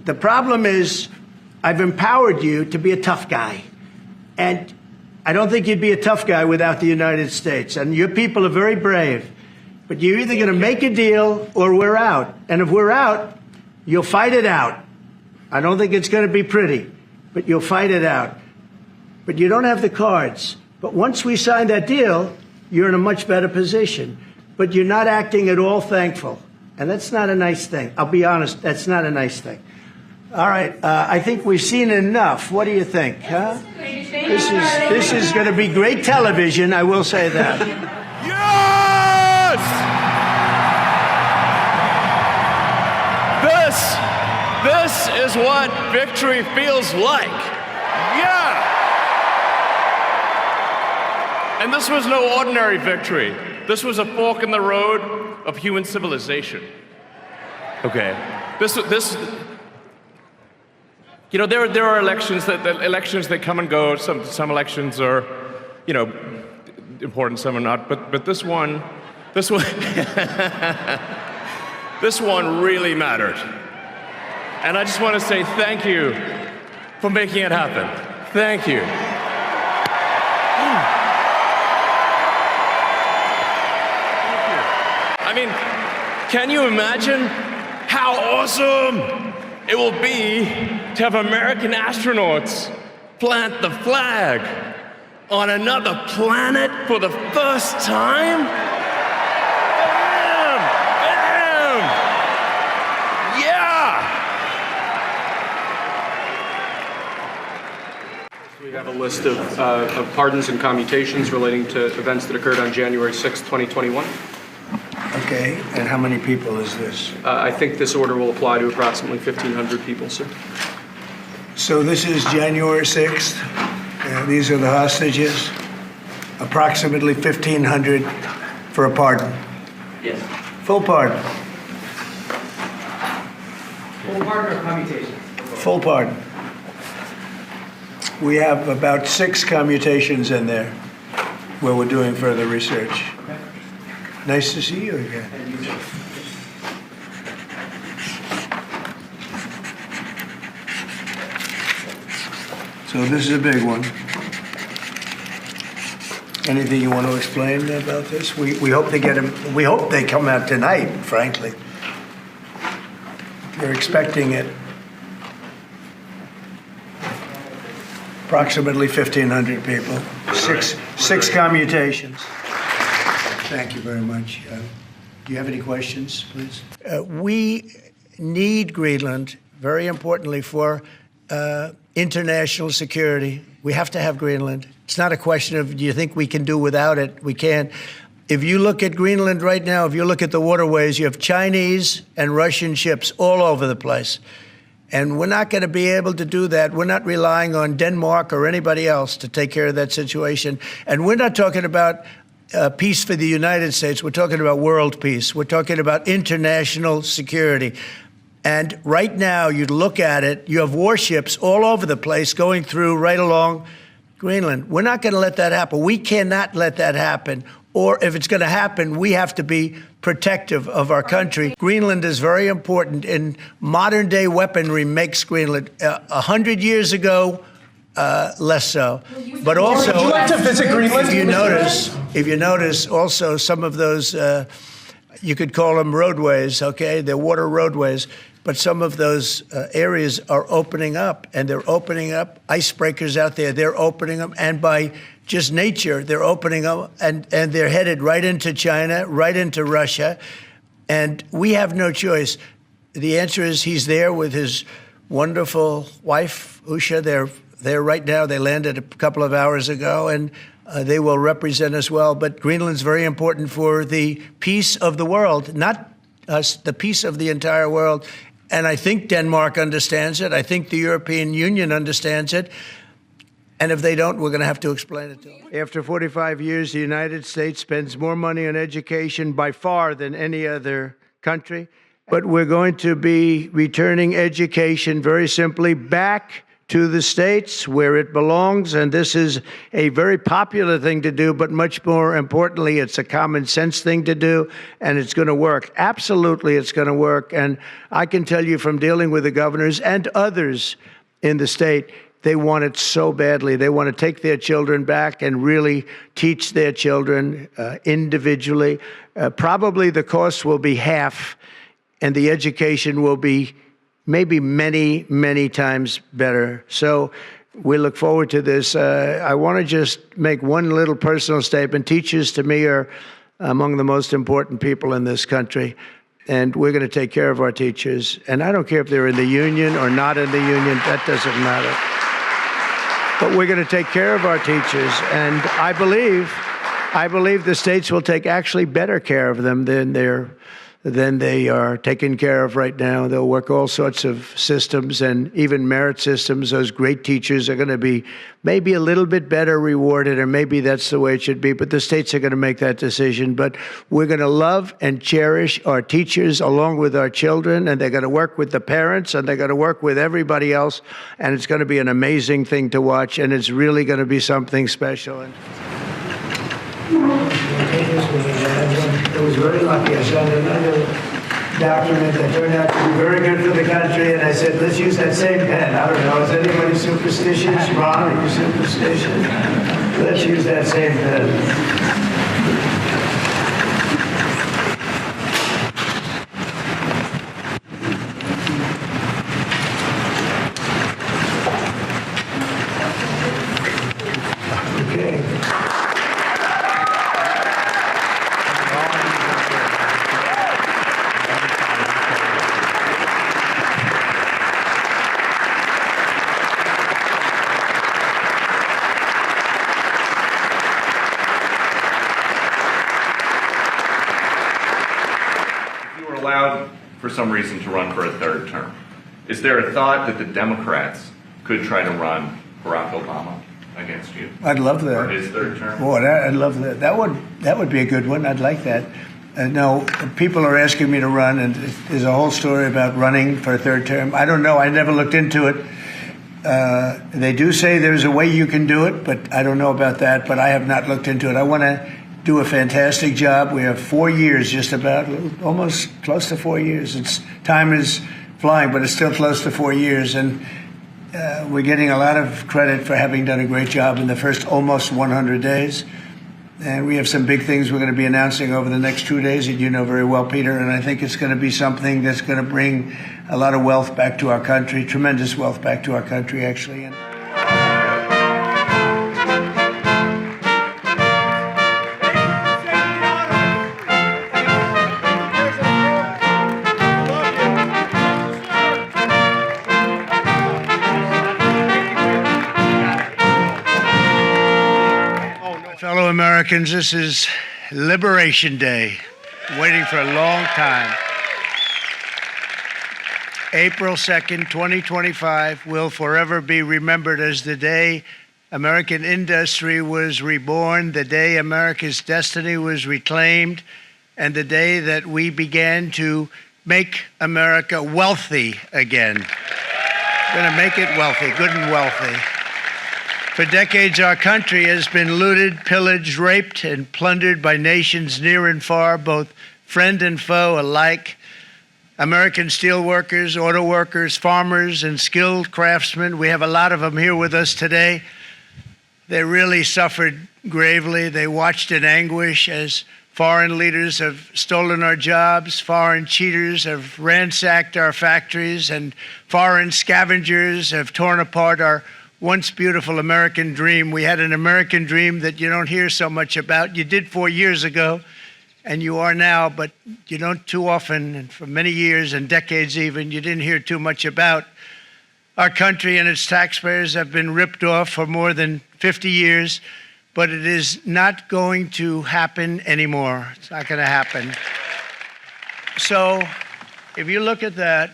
The problem is I've empowered you to be a tough guy. And I don't think you'd be a tough guy without the United States. And your people are very brave. But you're either going to make a deal or we're out. And if we're out, you'll fight it out. I don't think it's going to be pretty, but you'll fight it out. But you don't have the cards. But once we sign that deal, you're in a much better position. But you're not acting at all thankful. And that's not a nice thing. I'll be honest, that's not a nice thing. All right, I think we've seen enough. What do you think, huh? This is going to be great television, I will say that. Yes! This is what victory feels like. Yeah! And this was no ordinary victory. This was a fork in the road of human civilization. Okay. You know, there are elections that come and go. Some elections are, you know, important, some are not. But this one this one really mattered. And I just want to say thank you for making it happen. Thank you. I mean, can you imagine how awesome it will be to have American astronauts plant the flag on another planet for the first time? Bam! Bam! Yeah! We have a list of pardons and commutations relating to events that occurred on January 6, 2021. Okay, and how many people is this? I think this order will apply to approximately 1,500 people, sir. So this is January 6th. These are the hostages. Approximately 1,500 for a pardon. Yes. Full pardon. Full pardon or commutation? Full pardon. We have about 6 commutations in there where we're doing further research. Nice to see you again. So this is a big one. Anything you want to explain about this? We hope they get them. We hope they come out tonight. Frankly, they're expecting it. Approximately 1,500 people. Six commutations. Thank you very much. Do you have any questions, please? We need Greenland, very importantly, for international security. We have to have Greenland. It's not a question of, do you think we can do without it? We can. If you look at Greenland right now, if you look at the waterways, you have Chinese and Russian ships all over the place. And we're not going to be able to do that. We're not relying on Denmark or anybody else to take care of that situation. And we're not talking about peace for the United States. We're talking about world peace. We're talking about international security. And right now, you look at it, you have warships all over the place going through right along Greenland. We're not going to let that happen. We cannot let that happen. Or if it's going to happen, we have to be protective of our country. Greenland is very important, and modern-day weaponry makes Greenland 100 years ago, less so. But also, would you like to visit Greenland? If you notice, also some of those, you could call them roadways, okay? They're water roadways. But some of those areas are opening up, and they're opening up icebreakers out there. They're opening them, and by just nature, they're opening up, and they're headed right into China, right into Russia. And we have no choice. The answer is he's there with his wonderful wife, Usha. They're there right now. They landed a couple of hours ago, and they will represent us well. But Greenland's very important for the peace of the world, not us, the peace of the entire world. And I think Denmark understands it. I think the European Union understands it. And if they don't, we're going to have to explain it to them. After 45 years, the United States spends more money on education by far than any other country. But we're going to be returning education very simply back to the states where it belongs, and this is a very popular thing to do, but much more importantly, it's a common sense thing to do, and it's going to work. Absolutely, it's going to work. And I can tell you from dealing with the governors and others in the state, they want it so badly. They want to take their children back and really teach their children individually. Probably the cost will be half, and the education will be maybe many, many times better. So we look forward to this. I want to just make one little personal statement. Teachers, to me, are among the most important people in this country, and we're going to take care of our teachers. And I don't care if they're in the union or not in the union. That doesn't matter. But we're going to take care of our teachers, and I believe the states will take actually better care of them than they are taken care of right now. They'll work all sorts of systems and even merit systems. Those great teachers are going to be maybe a little bit better rewarded, or maybe that's the way it should be, but the states are going to make that decision. But we're going to love and cherish our teachers along with our children, and they're going to work with the parents, and they're going to work with everybody else, and it's going to be an amazing thing to watch, and it's really going to be something special. It was very lucky. I signed another document that turned out to be very good for the country, and I said, let's use that same pen. I don't know, is anybody superstitious? Ron, are you superstitious? Let's use that same pen. Allowed for some reason to run for a third term, is there a thought that the Democrats could try to run Barack Obama against you? I'd love that. For his third term? Boy, I'd love that. That would be a good one. I'd like that. No, people are asking me to run, and there's a whole story about running for a third term. I don't know. I never looked into it. They do say there's a way you can do it, but I don't know about that. But I have not looked into it. I want to do a fantastic job. We have 4 years, just about, almost close to 4 years. Time is flying, but it's still close to 4 years. And we're getting a lot of credit for having done a great job in the first almost 100 days. And we have some big things we're going to be announcing over the next 2 days that you know very well, Peter. And I think it's going to be something that's going to bring a lot of wealth back to our country, tremendous wealth back to our country, actually. Fellow Americans, this is Liberation Day, waiting for a long time. April 2nd, 2025 will forever be remembered as the day American industry was reborn, the day America's destiny was reclaimed, and the day that we began to make America wealthy again. We're going to make it wealthy, good and wealthy. For decades, our country has been looted, pillaged, raped, and plundered by nations near and far, both friend and foe alike. American steelworkers, auto workers, farmers, and skilled craftsmen, we have a lot of them here with us today. They really suffered gravely. They watched in anguish as foreign leaders have stolen our jobs, foreign cheaters have ransacked our factories, and foreign scavengers have torn apart our once beautiful American dream. We had an American dream that you don't hear so much about. You did 4 years ago, and you are now, but you don't too often, and for many years and decades even, you didn't hear too much about. Our country and its taxpayers have been ripped off for more than 50 years, but it is not going to happen anymore. It's not going to happen. So if you look at that,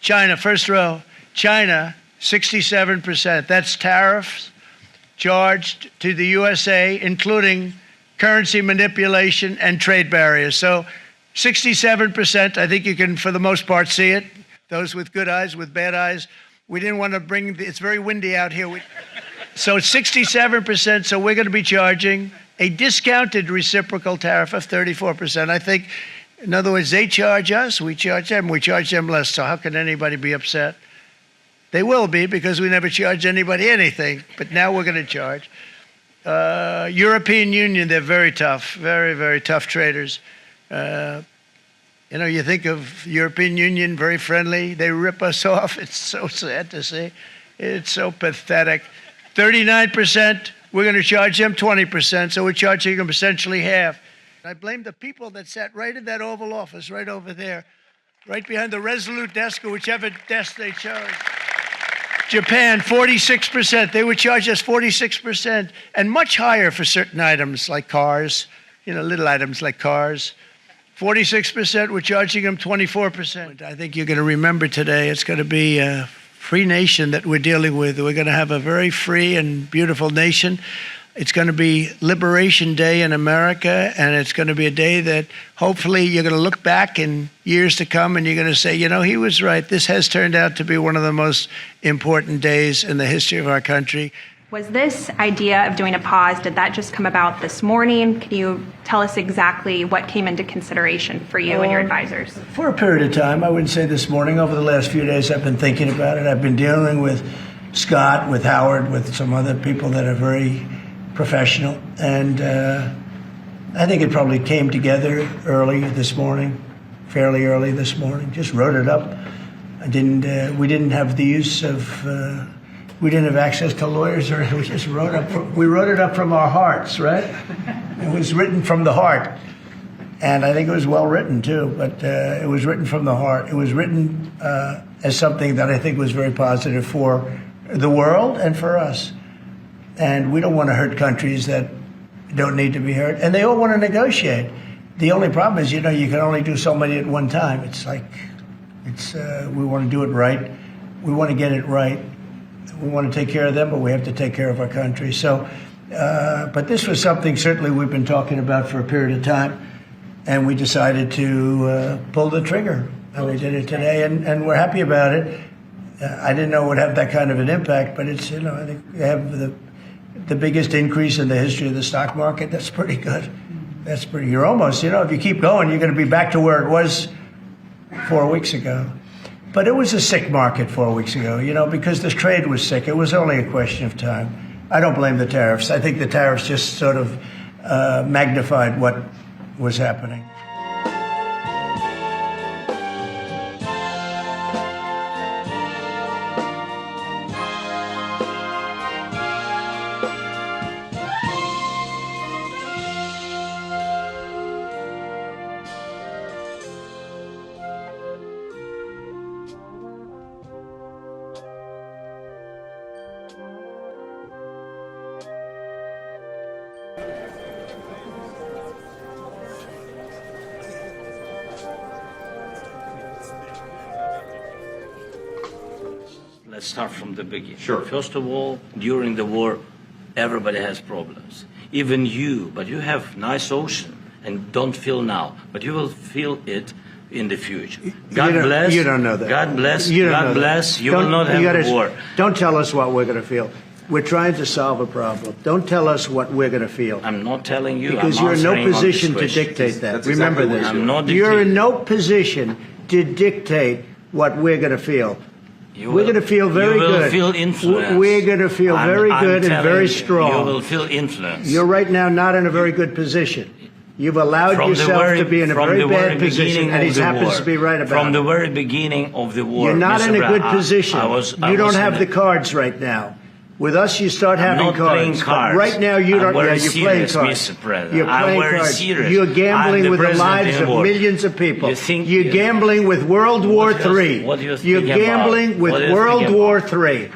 China, first row, China, 67%. That's tariffs charged to the USA, including currency manipulation and trade barriers. So 67%, I think you can, for the most part, see it. Those with good eyes, with bad eyes. We didn't want to it's very windy out here. So it's 67%, so we're going to be charging a discounted reciprocal tariff of 34%. I think, in other words, they charge us, we charge them less. So how can anybody be upset? They will be, because we never charge anybody anything, but now we're going to charge. European Union, they're very tough, very, very tough traders. You think of European Union, very friendly. They rip us off. It's so sad to see. It's so pathetic. 39%, we're going to charge them 20%, so we're charging them essentially half. I blame the people that sat right in that Oval Office, right over there, right behind the Resolute desk or whichever desk they chose. Japan, 46%. They would charge us 46%, and much higher for certain items like cars, little items like cars. 46%, we're charging them 24%. I think you're going to remember today, it's going to be a free nation that we're dealing with. We're going to have a very free and beautiful nation. It's going to be Liberation Day in America, and it's going to be a day that hopefully you're going to look back in years to come and you're going to say, he was right. This has turned out to be one of the most important days in the history of our country. Was this idea of doing a pause, did that just come about this morning? Can you tell us exactly what came into consideration for you and your advisors? For a period of time, I wouldn't say this morning. Over the last few days, I've been thinking about it. I've been dealing with Scott, with Howard, with some other people that are very professional. And I think it probably came together early this morning, fairly early this morning. Just wrote it up. We didn't have the use of... we didn't have access to lawyers, or we just wrote it up from our hearts, right? It was written from the heart. And I think it was well written, too, but it was written from the heart. It was written as something that I think was very positive for the world and for us. And we don't want to hurt countries that don't need to be hurt. And they all want to negotiate. The only problem is, you can only do so many at one time. We want to do it right. We want to get it right. We want to take care of them, but we have to take care of our country. So, but this was something certainly we've been talking about for a period of time, and we decided to pull the trigger. And we did it today, and we're happy about it. I didn't know it would have that kind of an impact, but it's, I think we have the biggest increase in the history of the stock market. That's pretty good. You're almost, if you keep going, you're going to be back to where it was 4 weeks ago. But it was a sick market 4 weeks ago, because the trade was sick. It was only a question of time. I don't blame the tariffs. I think the tariffs just sort of magnified what was happening. Let's start from the beginning. Sure. First of all, during the war, everybody has problems. Even you, but you have nice ocean and don't feel now, but you will feel it in the future. God bless. You don't know that. God bless. You God bless. You will not have a war. Don't tell us what we're going to feel. We're trying to solve a problem. Don't tell us what we're going to feel. I'm not telling you. Because you're in no position to dictate that. That's Remember exactly this. I'm not You're in dictating. no position to dictate what we're going to feel. We're going to feel very good. You will feel influence. We're going to feel very good and very strong. You will feel influence. You're right now not in a very good position. You've allowed yourself to be in a very bad position, and he happens to be right about it. From the very beginning of the war. You're not in a good position. You don't have the cards. cards right now. With us, you start having I'm not playing cards. cards. Right now, you don't. I'm You're playing serious, cards. Mr. President. You're playing I'm very cards. serious. You're gambling I'm with the president lives of anymore. millions of people. You're You gambling with World War III. What do you You're think gambling about? with What do you World think War about? III.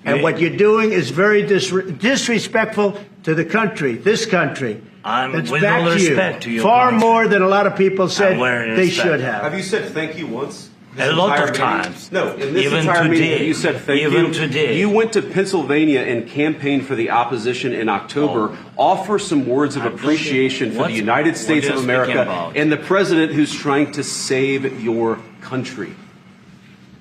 And what you're doing is very disrespectful to the country, this country. That's with back all to you. respect to your Far country. more than a lot of people said very they respect. should have. Have you said thank you once? A lot of times. No, in this Even entire today. meeting, you said thank you. Even today. You went to Pennsylvania and campaigned for the opposition in October. Offer some words of appreciation for the United States of America and the president who's trying to save your country.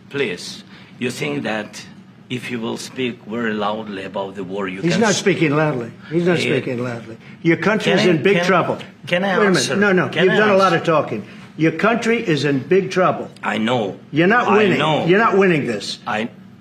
Please, you think that if you will speak very loudly about the war, you He's can... not speaking loudly. He's not speaking loudly. Your country is in big trouble. Can I Wait a answer? minute. No. Can You've I done a lot answer? of talking. Your country is in big trouble. I know. You're not winning. I know. You're not winning this.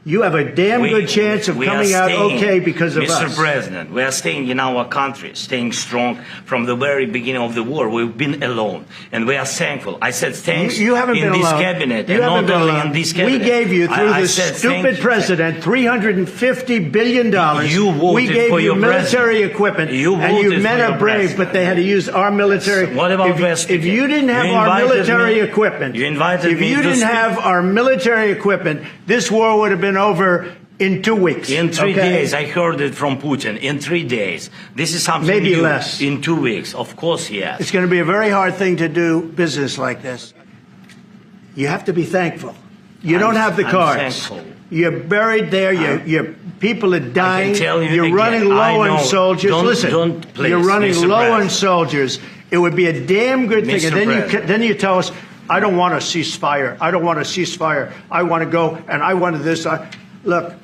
You have a damn good chance of we are coming out staying, okay because of Mr. us. President, we are staying in our country, staying strong from the very beginning of the war. We've been alone, and we are thankful. I said thanks You haven't in been this alone. cabinet, You and haven't not been only alone. in this cabinet. We gave you, through I this said stupid president, $350 billion. You voted we gave for you your military president. equipment, You and you voted men for are your brave, president. but they had to use our military. What about if you didn't have our military equipment, you invited if me you to didn't speak. have our military equipment, this war would have been over in 2 weeks. In 3 okay? days, I heard it from Putin. In 3 days. This is something Maybe new. less. In 2 weeks. Of course, yes. It's going to be a very hard thing to do business like this. You have to be thankful. You don't have the I'm cards. thankful. You're buried there. Your people are dying. I can tell you You're again, running I low know. on soldiers. Listen, Please, you're running Mr. low on President. soldiers. It would be a damn good thing. Mr. And President. then you tell us, I don't want a ceasefire. I don't want a ceasefire. I want to go and I wanted this. Look.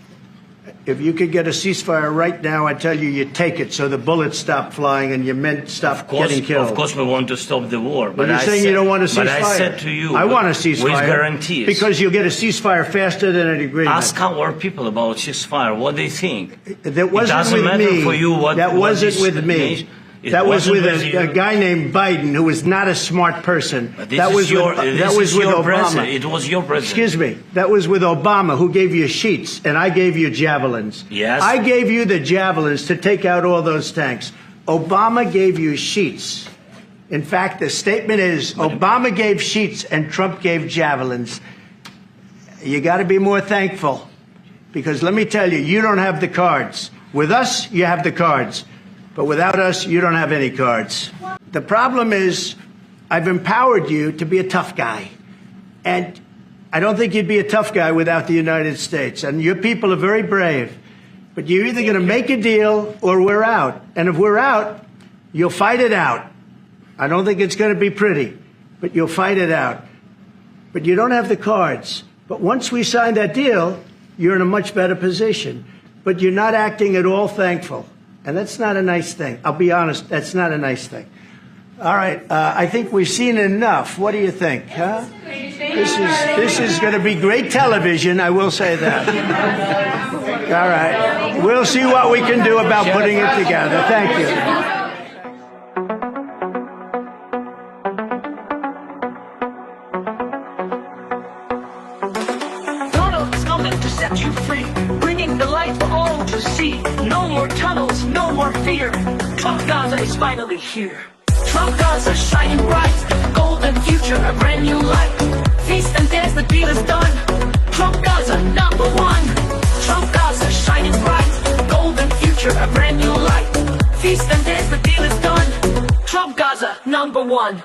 If you could get a ceasefire right now, I tell you, you take it so the bullets stop flying and your men stop getting killed. Of course, we want to stop the war. But you're saying you don't want a ceasefire. But I said to you, I want a ceasefire. with guarantees. Because you'll get a ceasefire faster than an agreement. Ask our people about ceasefire, what they think. That wasn't it doesn't with matter me. for you what that what wasn't this with me. nation- it That was wasn't with you. a guy named Biden, who was not a smart person. But this That is was your, with, this that was is with your Obama. president. It was your president. Excuse me. That was with Obama, who gave you sheets, and I gave you javelins. Yes. I gave you the javelins to take out all those tanks. Obama gave you sheets. In fact, the statement is Obama gave sheets and Trump gave javelins. You got to be more thankful, because let me tell you, you don't have the cards. With us, you have the cards. But without us, you don't have any cards. The problem is, I've empowered you to be a tough guy. And I don't think you'd be a tough guy without the United States. And your people are very brave. But you're either going to make a deal or we're out. And if we're out, you'll fight it out. I don't think it's going to be pretty, but you'll fight it out. But you don't have the cards. But once we sign that deal, you're in a much better position. But you're not acting at all thankful. And that's not a nice thing. I'll be honest, that's not a nice thing. All right, I think we've seen enough. What do you think, huh? This is going to be great television, I will say that. All right, we'll see what we can do about putting it together. Thank you. Donald's coming to set you free, bringing the light for all to see. No more tunnels, no more fear. Trump Gaza is finally here. Trump Gaza shining bright, golden future, a brand new light. Feast and dance, the deal is done. Trump Gaza #1. Trump Gaza shining bright, golden future, a brand new light. Feast and dance, the deal is done. Trump Gaza #1.